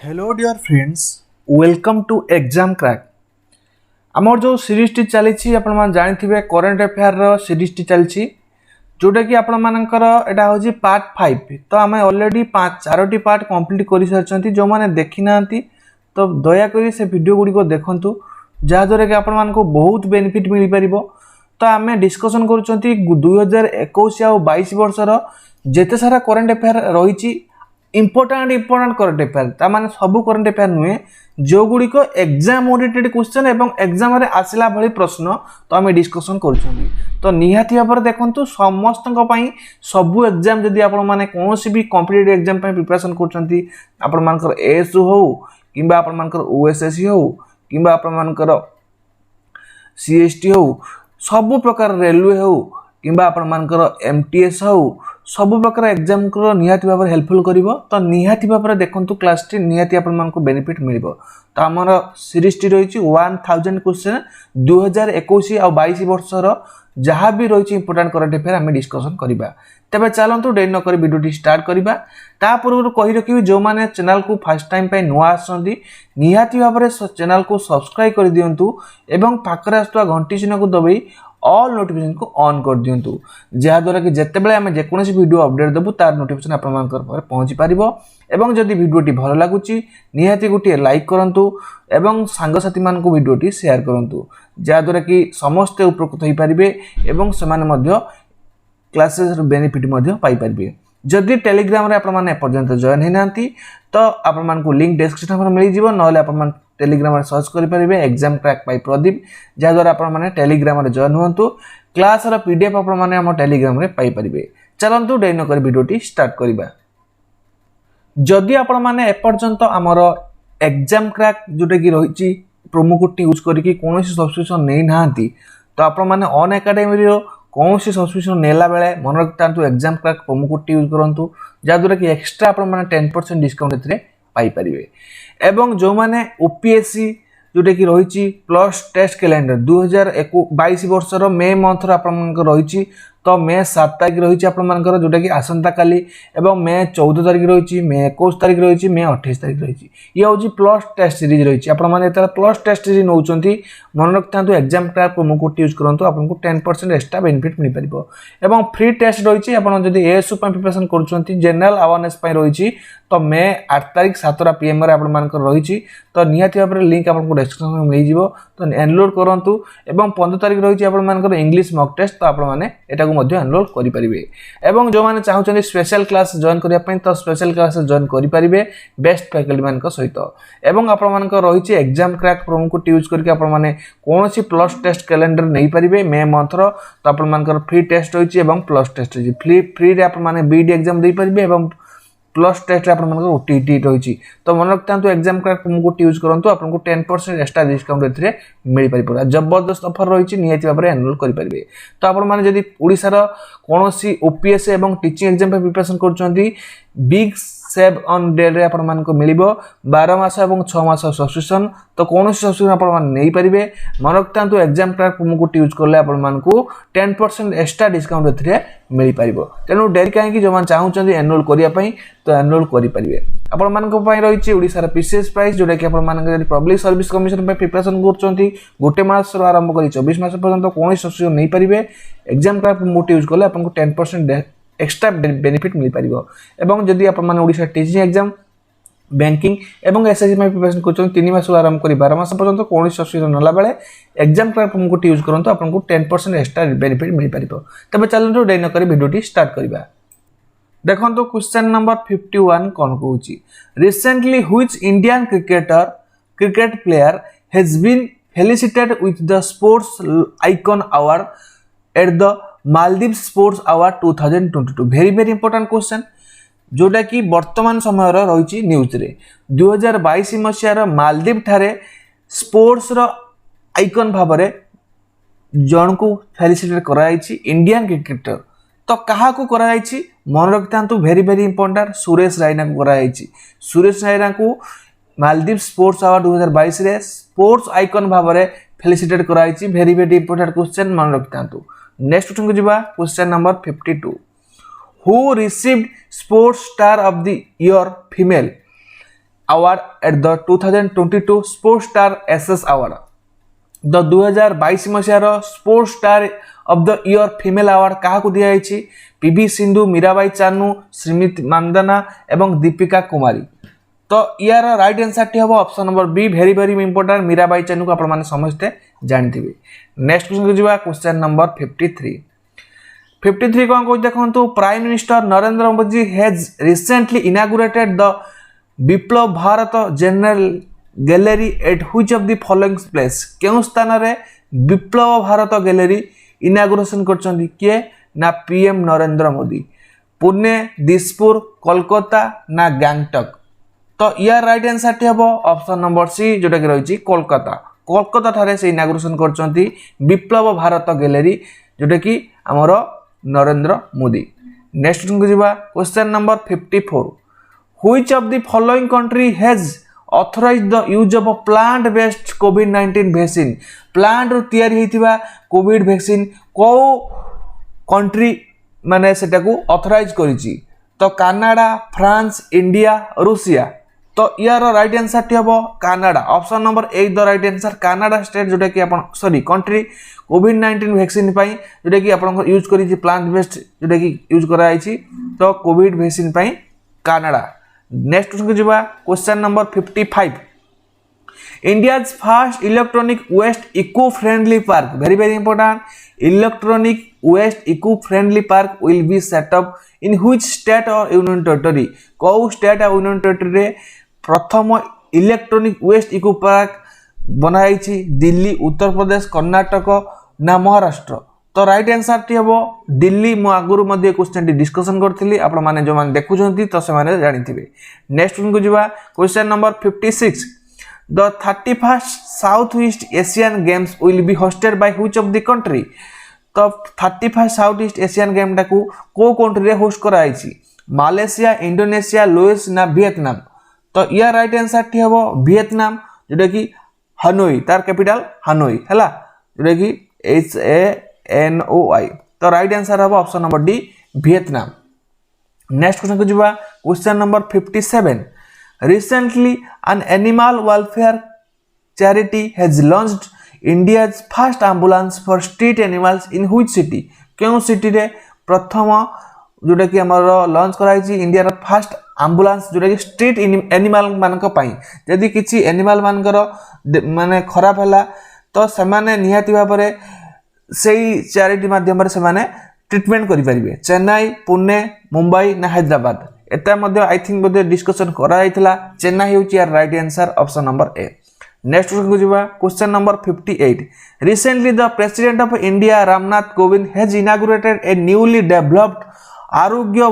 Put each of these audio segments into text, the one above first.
Hello dear friends, welcome to exam crack. आमर जो series टी चली आपण जानी करेन्ट अफेयर रो सीरीज टी चली जोटा कि आपण मानकर एटा होची पार्ट 5। तो आम ऑलरेडी 4टी पार्ट कंप्लीट कर सारी। जो मैंने देखी ना तो दयाकोरी से वीडियो गुड़ी को देखंतु जहाँद्वारा कि आपण मानक बहुत बेनिफिट मिल पार। तो आम डिस्कसन कर 2021 और 22 वर्षर जेते सारा करेन्ट अफेयर रही इंपोर्टाट करेन्ट अफेयर ताने सब करेन्ट अफेयर नुहे जो गुड़िक एग्जाम ओरिएंटेड क्वेश्चन एवं एग्जाम रे आसला भली प्रश्न तो आम डिस्कसन कर। तो निहाती भाव में देखो समस्त सबू एग्जाम जदि आपण मैंने कौन भी कॉम्पिटिटिव एग्जाम प्रिपरेशन कर एएसयू हो कि ओएसएससी हो कि सीएसटी हो सबु प्रकार रेलवे हो कि एमटीएस हो सब प्रकार एग्जाम को निहाती भाव हेल्पफुल कर। तो निहाती भाव में देखो क्लास टी निहाती आपको बेनिफिट मिल। तो आमर सीरीज टी रही 1000 क्वेश्चन 2021 और 22 वर्षर जहाँ भी रही इंपोर्टाट करेन्ट अफेयर आम डिस्कसन करवा। तेज चलतु डेरी नक वीडियो स्टार्ट करवा। ता पूर्व कही रखी जो मैंने चैनल को फर्स्ट टाइम नुआ आसती निहाती भाव में चैनल को सब्सक्राइब कर दिंतु एवं पाखरे आसुवा घंटी चिन्ह को दबाई ऑल नोटिफिकेशन को ऑन कर दिंतु जहाँद्वारा कि जितेबाला आम जेकोसी वीडियो अपडेट देवु तार नोटिफिकेशन आप पहुँची पार। एवं जदि वीडियोटी भल लगुच निहाती गोटे लाइक करूँ एवं सांगसाथी मानक वीडियोटी शेयर करूँ जहाँद्वारा कि समस्ते उपकृत हो पारे एवं से क्लासेस बेनिफिट पाइपर। जदि टेलीग्राम रे आपण माने पर्यंत जॉइन होना तो आपण लिंक डिस्क्रिप्शन में मिल जाव ना आप टेलीग्राम रे सर्च करेंगे एग्जाम क्रैक बाय प्रदीप जहाँद्वारा आपण टेलीग्राम रे जॉइन हुंतु। क्लास रो पीडीएफ आपण माने हम टेलीग्राम रे पाई परिबे। चलंतु डेरी नकर वीडियोटी स्टार्ट करबा। जदि आपण माने एपर्यंत आमर एग्जाम क्रैक जोटा कि रही प्रोमो कोड यूज करके कौन सब्सक्रिप्शन नहीं नांती तो आपण माने ऑन एकेडमी रो कौन सब्सक्रिप्शन नेला बेले मन रखता exam crack promo code use करूँ जहाँद्वारा कि एक्सट्रा आपण माने 10% डिस्काउंट पाई परिबे। एवं जो माने ओपीएससी जोटा कि रही प्लस टेस्ट कैलेंडर 2022 वर्षर मे मंथ रही तो मे 7 तारीख रही आपर जोटा कि आसंता काली एवं मे 14 तारीख रही मे 21 तारीख रही मे 28 तारीख रही ये हूँ प्लस टेस्ट सीरीज रही है। प्लस टेस्ट सीरीज नौ मन रखता exam crack promo code use करूँ आपको 10% एक्सट्रा बेनिफिट मिल पार। एवं फ्री टेस्ट रही है जब एएसयू प्रिपरेशन कर जनरल अवेयरनेस रही तो मे 8 तारीख 7 PM रही तो निहाती भाव में लिंक आपको डिस्क्रिप्शन में मिल जाव। तो एनरोल करूँ एवं 15 तारीख रही है इंग्लिश मॉक टेस्ट तो आपको एनरोल करेंगे। एवं जो मैंने चाहते स्पेशल क्लास जॉइन करने तो स्पेशल क्लास जॉइन करेंगे बेस्ट फैकल्टी मान सहित। एवं आपण रही exam crack promo code use करके कौन प्लस टेस्ट कैलेंडर नहीं पारे मे मंथ तो आपर फ्री टेस्ट रही प्लस टेस्ट रही फ्री आपने बीडी एग्जाम दे पारे प्लस टेस्ट ओटीटी रही। तो मन रखता exam crack promo code use करूँ आपको 10% एक्सट्रा डिस्काउंट मिल पार। जबरदस्त ऑफर रही निहाती भाव में एनरोल करेंगे। तो आपड़ी ओडिशार कौन ओपीएस एवं टीचिंग एग्जाम प्रिपरेशन कर बिग सेव ऑन डे रे आपको मिल 12 मास और 6 मास सब्सक्रिप्शन तो कौन सब्सक्रिप्शन आपरे मन रखता exam crack promo code use कले आपको 10% एक्सट्रा डिस्काउंट मिल पार। तेणु डेरी कहीं जो मैंने चाहते एनरोल करने तो एनरोल करेंगे। आपण रही ओडिशार पीसीएस प्राइस जोटा कि पब्लिक सर्विस कमिशन प्रिपरेशन कर गोटे मास आरंभ कर 24 मास पर्यंत कौन सब्सक्रिप्शन नहीं पारे exam crack promo code use कले आपको 10% एक्सट्रा बेनिफिट मिल पार। एवं जदि ओडिशा टीचिंग एग्जाम बैंकिंग एवं एसएससी प्रिपरेशन कर 3 मास आरंभ कर 12 मास पर्यंत कौन सब्सक्रिप्शन नाला बेले exam crack promo code use करूँ आपको 10% एक्सट्रा बेनिफिट मिल पार। तब चलते डेरी नक वीडियो स्टार्ट करवा। देखो क्वेश्चन नंबर 51 कौन कहूँ recently which Indian cricket player has been felicitated with the sports icon award at the Maldives sports award 2022। Very very important question जोटा कि वर्तमान समय रही न्यूज रे 2022 मसीहार मालदीव ठारे स्पोर्ट्स आइकन भाव में जन को फेलिसिटेट कराई इंडियन क्रिकेटर। तो क्या मन रखता very very important Suresh Raina को कराई। सुरेश रैना को मालदीव स्पोर्ट्स अवार्ड 2022 रे स्पोर्ट्स आइकन भाव में फेलिसिटेट कराई। वेरी वेरी इंपोर्टेंट क्वेश्चन मन रखता। नेक्स्ट क्वेश्चन को जीवा question number 52 who received sports star of the year female award at the 2022 Sports Star SS Award. The 2022 मसीहार sports star of the year female award क्या दिखाई पीवी सिंधु, मीराबाई चानू, श्रीमती मानदाना एवं दीपिका कुमारी। तो यार राइट आंसर टी हम option number B very very important Mirabai Chanu को आप समस्ते जानते। नेक्स्ट क्वेश्चन को जावा क्वेश्चन नंबर 53 कौन कह देखो prime minister Narendra Modi has recently inaugurated the Viplav Bharat general gallery at which of the following place क्यों स्थान रे विप्लव भारत गैलरी इनागुरेशन करछंदी किए ना पीएम नरेंद्र मोदी। पुणे, दिसपुर, कोलकाता ना गैंगटक। तो यार राइट आंसर टी हम ऑप्शन नंबर सी जोटा कि रही कोलकाता। कोलकाता ठारे से इनागुरेशन करछंती विप्लव भारत गैलरी जोटा कि हमर नरेंद्र मोदी। नेक्स्ट को जिबा question number 54 which of the following country has authorise the use of plant based कोविड-19 वैक्सीन। प्लांट रो तैयारी हेतिबा कोविड वैक्सीन को कंट्री माने सेटा को ऑथराइज करिछि। तो कनाडा, फ्रांस, इंडिया, रूसिया। तो यार राइट आंसर टी हम Canada. Option number 1 the right answer Canada state जोटा कि आपण सॉरी कंट्री कोविड-19 वैक्सीन पई जोटा कि आपण यूज करिछि प्लांट बेस्ड जोटा कि यूज कराइछि। तो कोविड वैक्सीन पई कनाडा। नेक्स्ट क्वेश्चन को जिबा question number 55 India's first electronic waste eco friendly park very very important electronic waste eco friendly park will be set up in which state और union territory. को state और union territory रे प्रथम electronic waste eco park बनाई छी दिल्ली, उत्तर प्रदेश, कर्नाटक ना महाराष्ट्र। तो right answer टी हम दिल्ली। मु आगुरु मध्ये क्वेश्चन टी डिस्कशन करथिली आपण माने जो माने देखुछंती तो से माने जानिथिबे। नेक्स्ट क्वेश्चन को जिबा question number 56 the 31st south east Asian games will be hosted by which of the country. तो 31st south east Asian game टाकू को कंट्री रे होस्ट कराई छी मालयेशिया, इंडोनेशिया, लाओस ना वियतनाम। तो या राइट आंसर टी हम वियतनाम जोटा कि हनोई तार कैपिटल हनोई हैला जोटा कि HANOI। तो राइट आंसर हम option number D Vietnam. Next question को जिबा question number 57 recently an animal welfare charity has launched India's first ambulance for street animals in which city. क्यों सिटी रे प्रथम जोटा कि हमर लॉन्च कराई छी इंडिया रा फर्स्ट एम्बुलेंस जोटा कि स्ट्रीट एनिमल मानक पई जदी किछि एनिमल मानकर माने खराब हला तो समाने निहाती भाबरे सेही चैरिटी माध्यम से माने ट्रीटमेंट करि परिबे। चेन्नई, पुणे, मुंबई ना हैदराबाद एता मध्ये आई थिंक मध्ये डिस्कशन करा जायतिला। चेन्नई होची यार right answer option number A. Next question को जिबा question number 58 recently the president of India Ramnath Kovind has inaugurated A newly developed आरोग्य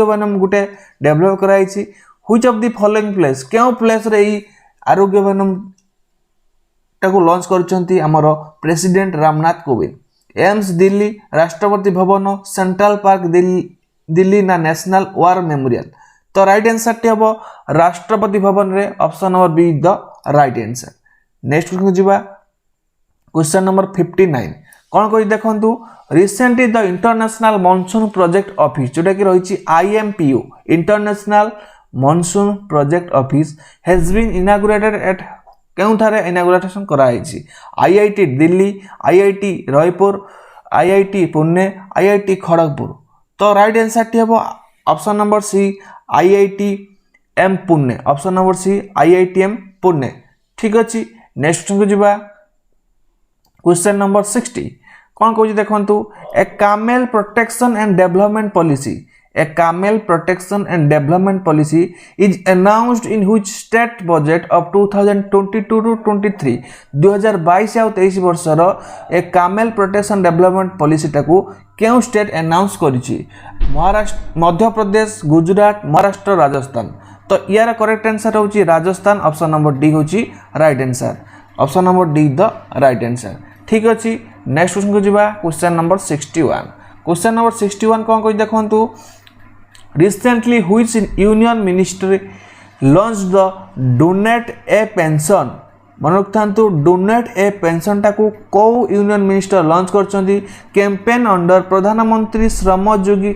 वनम गुटे डेवलप कराई छी which of the following place क्यों प्लेस रे ई आरोग्य वनम टाको लॉन्च करछंती हमरो president Ramnath Kovind. AIIMS Delhi, Rashtrapati Bhavan, central park Delhi ना नेशनल वार मेमोरियल। तो राइट आंसर टी हम राष्ट्रपति भवन रे option number B the right answer. Next question जिबा क्वेश्चन नंबर 59 कोन कहि देखंतु recently the international monsoon project office जोटा कि रहिछि IMPO international monsoon project office has been inaugurated at केउ थारे इनागुरेशन कराई छी IIT Delhi, IIT Raipur, IIT Pune, IIT Kharagpur. तो राइट आंसर टी हम option number C IITM Pune. Option number C IITM Pune ठीक अछि। नेक्स्ट क्वेश्चन को जिबा क्वेश्चन नंबर 60 कोन कहू देखंतु a camel protection and development policy A camel protection and development policy is announced in which state budget of 2022 to 23 2022 और 23 वर्षर ए camel protection development policy टाकू केउ स्टेट अनाउंस करिछि महाराष्ट्र, मध्य प्रदेश, गुजरात, महाराष्ट्र, राजस्थान। तो यार करेक्ट आंसर होछि राजस्थान। ऑप्शन नंबर डी होछि right answer. Option number D the right answer ठीक अछि। नेक्स्ट क्वेश्चन को जिबा क्वेश्चन नंबर 61 क्वेश्चन नंबर 61 कोन कहि देखंतु Recently, which union ministry launched the Donate a Pension? मन रखु डोनेट ए पेंशन टाकू कौ union minister launch करछंती campaign under प्रधानमंत्री श्रम योगी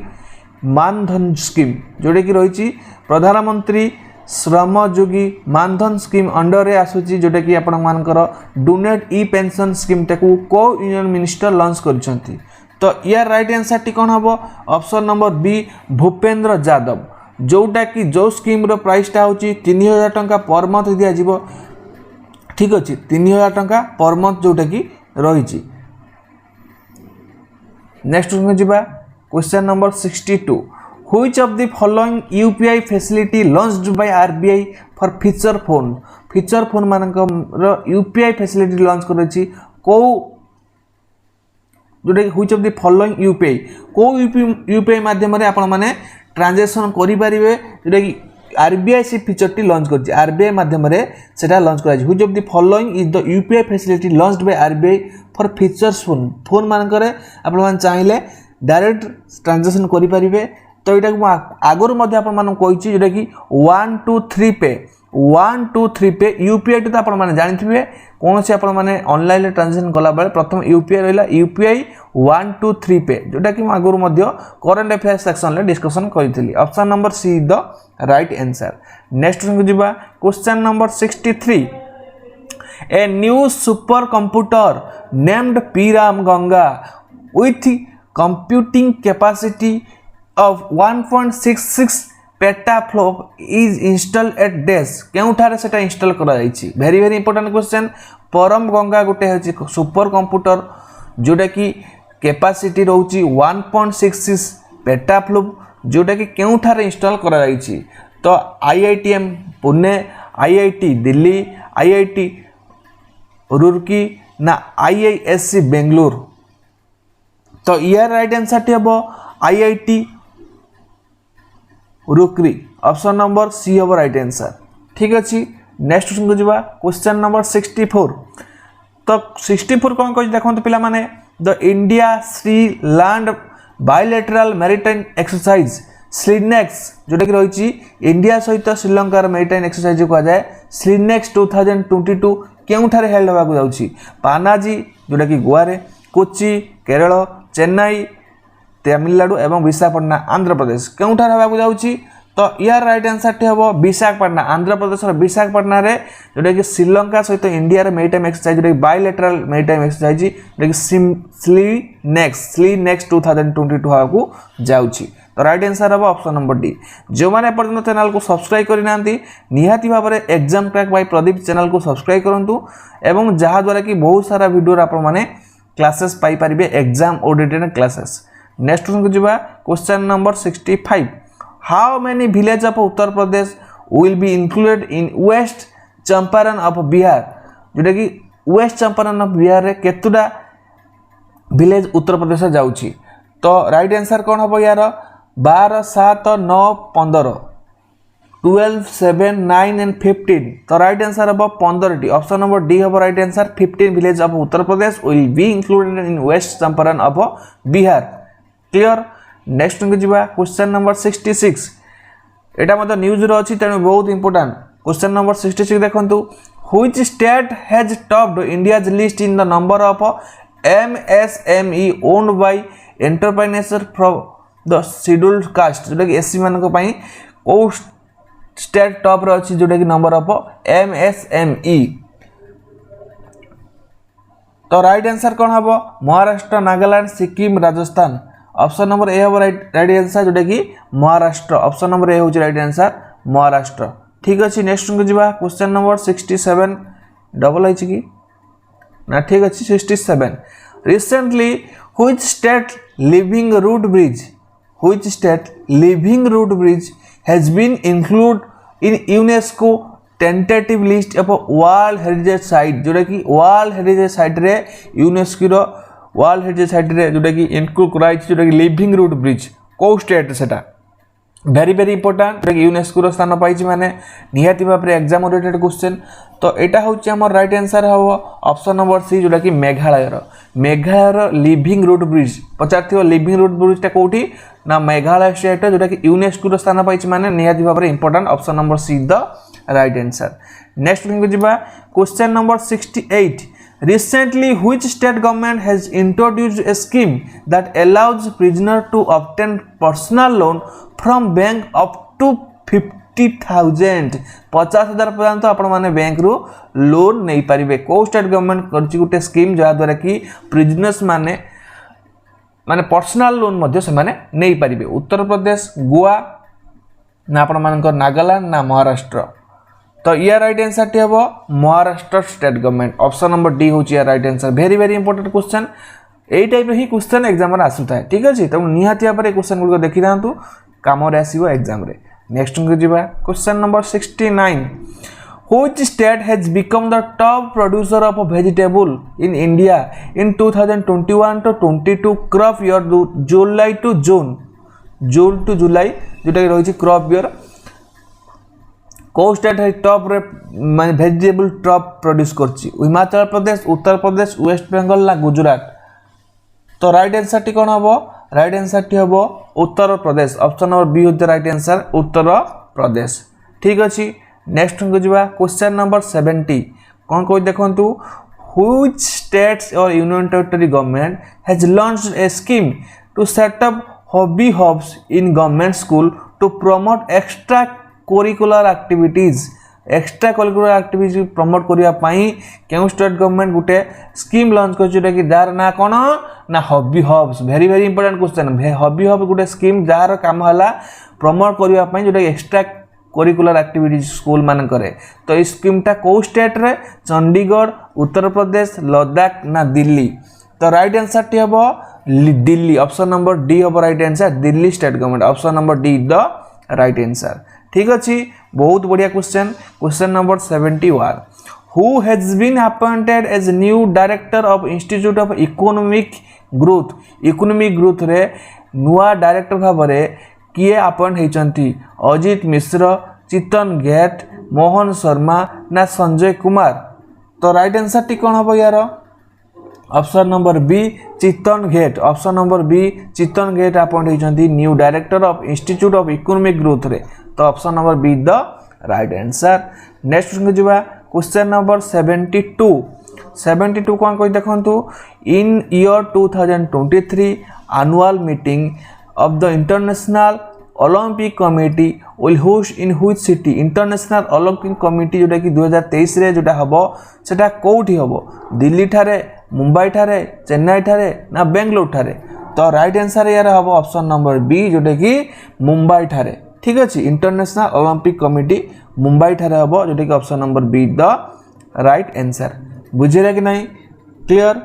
मान धन स्कीम जोड़े कि रही प्रधानमंत्री श्रमयोगी मानधन स्कीम अंडर रे आसुची जोटा कि आपण मानकर डोनेट ई पेंशन स्कीम टाकू को यूनियन मिनिस्टर लॉन्च करछंती। तो यार राइट आंसर टी कोन हबो option number B Bhupender Yadav जोटा कि जो स्कीम रो प्राइस टा होची 3000 टंका पर मंथ दिया जिवो। ठीक अछि 3000 टंका पर मंथ जोटा कि रहिची। नेक्स्ट क्वेश्चन जिबा question number 62 which of the following UPI facility launched by RBI for feature phone मानक यूपीआई फैसिलिटी लॉन्च करछि को जोटा which of the following UPI को यूपीआई माध्यम रे आपण माने ट्रांजैक्शन करि परिबे जोटा कि आरबीआई से फीचर टी लॉन्च करछि आरबीआई माध्यम रे सेटा लॉन्च कराछि। Which of the following is the UPI facility launched by RBI for features phone मानक रे आपण मान चाहिले डायरेक्ट ट्रांजैक्शन करि परिबे। तो यहाँ आगुरी आपको जोटा कि 1 2 3 पे यूपीआई तो आप जानी कौन से ऑनलाइन ट्रांजेक्शन कला बेले प्रथम यूपीआई रहा यूपीआई 1 2 3 पे जोटा कि आगुरी करंट अफेयर सेक्शन में डिस्कसन करी। Option number C is the right answer. Next question number 63 a new super computer named Param Ganga with computing capacity of 1.66 petaflop is installed at dash केउठारे सेटा इंस्टॉल करा जाईछि। Very very important question. Param Ganga गोटे होछि super computer जोटा कि capacity रहउछि 1.66 petaflop जोटा कि केउठारे इंस्टॉल करा जाईछि। तो IITM Pune, IIT Delhi, IIT Roorkee ना आईआईएससी बेंगलुरु। तो यार राइट आंसर टी हबो आईआईटी रुकरी। ऑप्शन नंबर सी हम राइट आंसर। ठीक अच्छे नेक्स्ट क्वेश्चन को जावा क्वेश्चन नंबर 64। तो 64 कौन कह देखो पिला माने the India Sri Lanka bilateral maritime exercise SLINEX जोटा कि रही इंडिया सहित श्रीलंकार मैरिटाइम एक्सरसाइज को जाए स्लीनेक्स 2022 केउठारे हेल्ड होगा जाउछि पानाजी जोटा कि गोवा रे, कोची केरल, चेन्नई तमिलनाडु एवं विशाखापट्टनम आंध्र प्रदेश केउठार होगा जाउछि। तो यार राइट आंसर टी हम विशाखापट्टनम आंध्र प्रदेश विशाखापट्टनम रे जोटा कि श्रीलंका सहित इंडिया रे मैरिटाइम एक्सरसाइज जोटा कि बायलैटरल मैरिटाइम एक्सरसाइज जोटा कि स्लीनेक्स 2022 होगा जाउछि। तो राइट आंसर हम ऑप्शन नंबर डी। जो मैंने पर्यटन चैनल को सब्सक्राइब करना निहाती भाव में exam crack by Pradeep channel को सब्सक्राइब करूँ एवं जहाद्वारा कि बहुत सारा वीडियो आप क्लासेस पाई पारिबे exam oriented classes. Next question को जावा question number 65 how many village of Uttar Pradesh will be included in waste Champaran of Bihar जोटा कि वेस्ट चंपारण ऑफ बिहार रे केतुडा विलेज उत्तर प्रदेश जाउछि। तो राइट आंसर कौन हम यार 12 7 9 15 12 7 9 एंड 15। तो राइट आंसर हम 15 टी। ऑप्शन नंबर डी हम right answer 15 village of Uttar Pradesh will be included in waste Champaran of Bihar. Clear. Next question number 66 एटा मतलब न्यूज रो अछि तेनु बहुत इंपोर्टेंट। क्वेश्चन नंबर 66 देखंतु which state has topped India's list in the number of MSME owned by entrepreneurs from the scheduled caste जोटा कि SC मानक पई को स्टेट टॉप रो अछि जोटा कि नंबर ऑफ एमएसएमई। तो राइट आंसर कौन हम Maharashtra, Nagaland, Sikkim, Rajasthan. Option number A हम राइट आंसर जोटा कि महाराष्ट्र। ऑप्शन नंबर ए हूँ राइट आंसर महाराष्ट्र। ठीक अच्छे नेक्स्ट को जावा क्वेश्चन नंबर 67 डबल है कि ना ठीक अच्छे 67 recently which state living root bridge has been include in UNESCO tentative list of world heritage site जोटा कि वर्ल्ड हेरिटेज साइट रे यूनेस्को वर्ल्ड हेरिटेज साइट रे जोटा कि इनक्लूड कराई जोटा कि लिविंग रूट ब्रिज को स्टेट सेटा वेरी वेरी इंपोर्टेंट जोटा कि यूनेस्को स्थान पाई माने निहाती भाव में एग्जाम ओरिएंटेड क्वेश्चन। तो यहाँ हूँ आम राइट आंसर हम ऑप्शन नंबर सी जोटा कि मेघालय लिविंग रूट ब्रिज पचार लिविंग रूट ब्रिज कौटी ना मेघालय स्टेट जोटा कि यूनेस्को स्थान पाई माने निहाती भाव में important option number see the right answer. Next question number 68 recently which state government has introduced a scheme that allows prisoner to obtain personal loan from bank up to 50,000 50,000 पर्यंत आपण माने बैंक रू loan नहीं पारिबे। को state government करछि गुटे scheme जहा द्वारा कि प्रिजनर्स माने माने पर्सनल लोन मध्य से माने नहीं पारिबे। उत्तर प्रदेश, गोवा ना आपण मानकर नागालैंड ना महाराष्ट्र। तो या राइट आंसर टी हबो Maharashtra state government. Option number D होची या right answer. Very very important question. एई टाइप रे ही क्वेश्चन एग्जाम रे आसुता है। ठीक अछि, त निहाती भाबरे क्वेश्चन गुड देखि दांतु काम रे आसीबो एग्जाम रे। नेक्स्ट को जिबा question number 69। Which state has become the top producer of vegetable in India in 2021 to 22 crop year July to June? June to July जोटा रही क्रॉप ईयर। को स्टेट है टॉप रे माने वेजिटेबल टॉप प्रोड्यूस करछि? Himachal Pradesh, Uttar Pradesh, waste Bengal ना गुजरात? तो right answer टी कोन हबो? राइट आंसर टी हबो Uttar Pradesh. Option number B होते राइट आंसर उत्तर प्रदेश। ठीक अछि, नेक्स्ट को जिबा क्वेश्चन नंबर 70। कोन कोइ देखंतु व्हिच स्टेट्स और union territory government has launched a scheme to set up hobby hubs in government school to promote extra curricular activities। Extra curricular activity promote करिया पई केउ स्टेट गवर्नमेंट गुटे स्कीम लॉन्च कर जोटा कि जार ना कोन ना hobby hubs. Very very important question. Hobby hub गुटे स्कीम जार काम हला प्रमोट करिया पई जोटा एक्स्ट्रा करिकुलर एक्टिविटी स्कूल मान करे। तो इस स्कीम टा को स्टेट रे? चंडीगढ़, उत्तर प्रदेश, लद्दाख ना दिल्ली? तो राइट आंसर टी हबो दिल्ली। ऑप्शन नंबर डी हबो right answer Delhi state government. Option number D the right answer. ठीक अछि, बहुत बढ़िया question. Question number 71। Who has been appointed as new director of institute of economic growth? Economic growth रे नुआ director भाबरे किए appoint हेचंती? Ajit मिश्र, चितन घेट, मोहन शर्मा ना संजय कुमार? तो राइट आंसर टी कोन हबो यार? ऑप्शन नंबर बी चितन घेट। Option number B Chetan Ghate appoint होइछंती new director of institute of economic growth रे। तो option number B the right answer. Next को जिबा क्वेश्चन नंबर 72। 72 कोन कोइ देखंतु in year 2023 annual meeting of the international Olympic committee will host in which city? International Olympic committee जोटा कि 2023 रे जोटा हबो सेटा कोठी हबो? दिल्ली ठारे, मुंबई ठारे, चेन्नई ठारे ना बेंगलोर ठारे? तो राइट आंसर यार हबो ऑप्शन नंबर बी जोटा कि मुंबई ठारे। ठीक अछि, इंटरनेशनल ओलंपिक कमिटी मुंबई ठारे हबो जोटा कि option number B the right answer. बुझिले कि नहीं? क्लियर?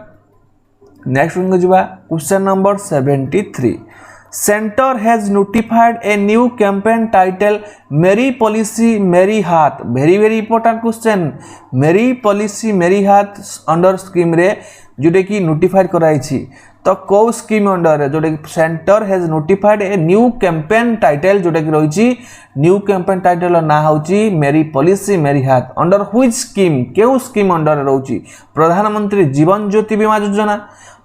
नेक्स्ट को जिबा question number 73। Center has notified a new campaign title मेरी पॉलिसी मेरी हाथ। Very very important question. मेरी पॉलिसी मेरी हाथ अंडर स्कीम रे जोटे कि नोटिफाइड कराई छी। तो को स्कीम अंडर रे जोटे कि centre has notified a new campaign title Jote कि रही छी न्यू कैंपेन टाइटल ना होची मेरी पॉलिसी मेरी हाथ। Under which scheme? केउ स्कीम अंडर रहउची? प्रधानमंत्री जीवन ज्योति बीमा योजना,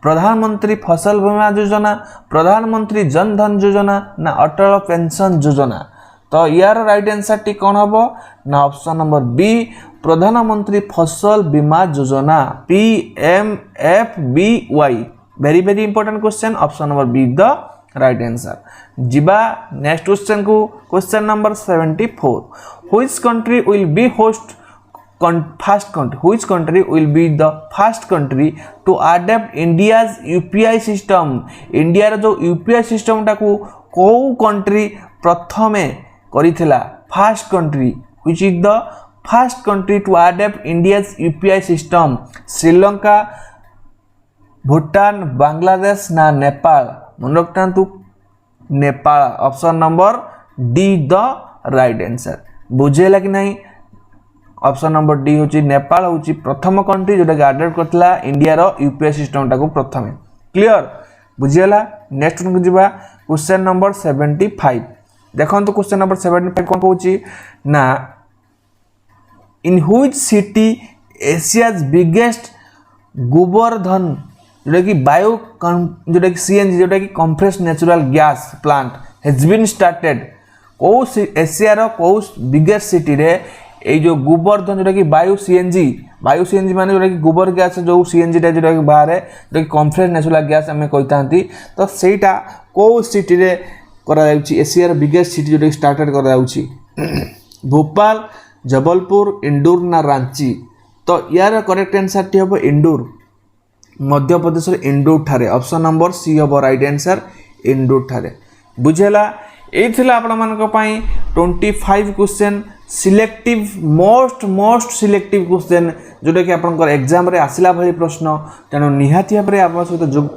प्रधानमंत्री फसल बीमा योजना, प्रधानमंत्री जन धन योजना ना अटल पेंशन योजना? तो यार राइट आंसर टी कोन हबो ना ऑप्शन नंबर बी प्रधानमंत्री फसल बीमा योजना PMFBY। Very very important question. Option number B the right answer. जिबा नेक्स्ट क्वेश्चन को question number 74। Which country will be host which country will be the first country to adapt India's UPI system? India रो जो UPI system टाकू को country प्रथमे करिथिला? First country. which is the first country to adapt India's UPI system? Sri Lanka, Bhutan, Bangladesh ना नेपाल? मन रखतांतु Nepal. Option number D the right answer. बुझेला कि नहीं? ऑप्शन नंबर डी होची नेपाल होची प्रथम कंट्री जोटा कि अडॉप्ट करथिला इंडिया रो यूपीआई सिस्टम टाको प्रथमे। क्लियर? बुझियला? नेक्स्ट को जिबा क्वेश्चन नंबर 75। देखंतु क्वेश्चन नंबर 75 कोन कहूची ना in which city Asia's biggest Gobardhan जोटा कि बायो जोटा कि सीएनजी जोटा कि compressed natural gas plant has been started? को एशिया रो को बिगेस्ट सिटी रे ए जो गोबर्धन जोटा कि बायो सीएनजी माने जोटा कि गोबर गैस जो सीएनजी टा जोटा कि बाहर जोटा कि कंप्रेस्ड नेचुरल गैस हमें कहितांती। तो सेटा को सिटी रे करा जाउची? एशिया रो बिगेस्ट सिटी जोटा कि स्टार्टेड करा जाउची। भोपाल, जबलपुर, इंदौर ना रांची। तो यार करेक्ट आंसर टी हम इंदौर, मध्य प्रदेश इंदौर ठारे। ऑप्शन नंबर सी हम राइट आंसर इंदौर ठारे। बुझेला ये आपण मानक पई 25 question selective most selective question जोटा कि आपन एग्जाम रे आसिला भली प्रश्न। तेणु निहाती भाव में आप सहित जो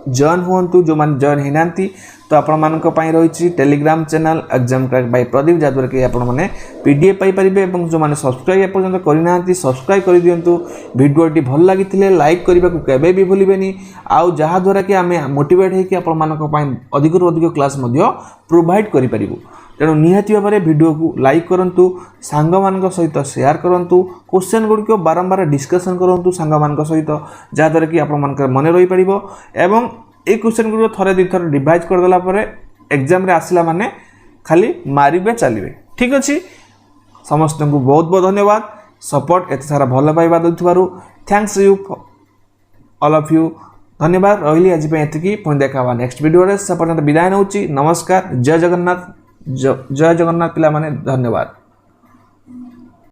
जॉइन हुंतु जो मान जॉइन होनांती तो आपण मानक पई रही Telegram channel exam crack by Pradeep जहाँद्वारा कि आपण मैंने पीडीएफ पाई परिबे। एवं जो माने सब्सक्राइब एपर्यंत करना सब्सक्राइब कर दियंतु। वीडियोटी भल लगी लाइक करने को केबे भी भूलिबेनी। आउ जहाँ द्वारा कि आम मोटिवेट होकर आपण मानक पई अधिक रु अधिक क्लास मध्य प्रोवाइड करि परिबु। तेणु निहाती भाव में वीडियो को लाइक करूँ, सांग मान सहित शेयर करूँ, क्वेश्चन गुड़िक बारंबार डिस्कसन करूँ सांग मान सहित जहाँद्वारा कि आप मन रही पार। एवं ये क्वेश्चन गुड़िक थरे दुई थर डिवाइज करदेला एग्जाम रे आसला माने खाली मारे चलिए। ठीक अच्छे, समस्त को बहुत बहुत धन्यवाद सपोर्ट एत सारा भल पाइबा देथिबारु। Thanks you all of you. धन्यवाद रही आज एतिकी। पुणी देखा नेक्स्ट वीडियो से पर्यंत विदाय नौची। नमस्कार, जय जगन्नाथ, जय जगन्नाथ पिला माने। धन्यवाद।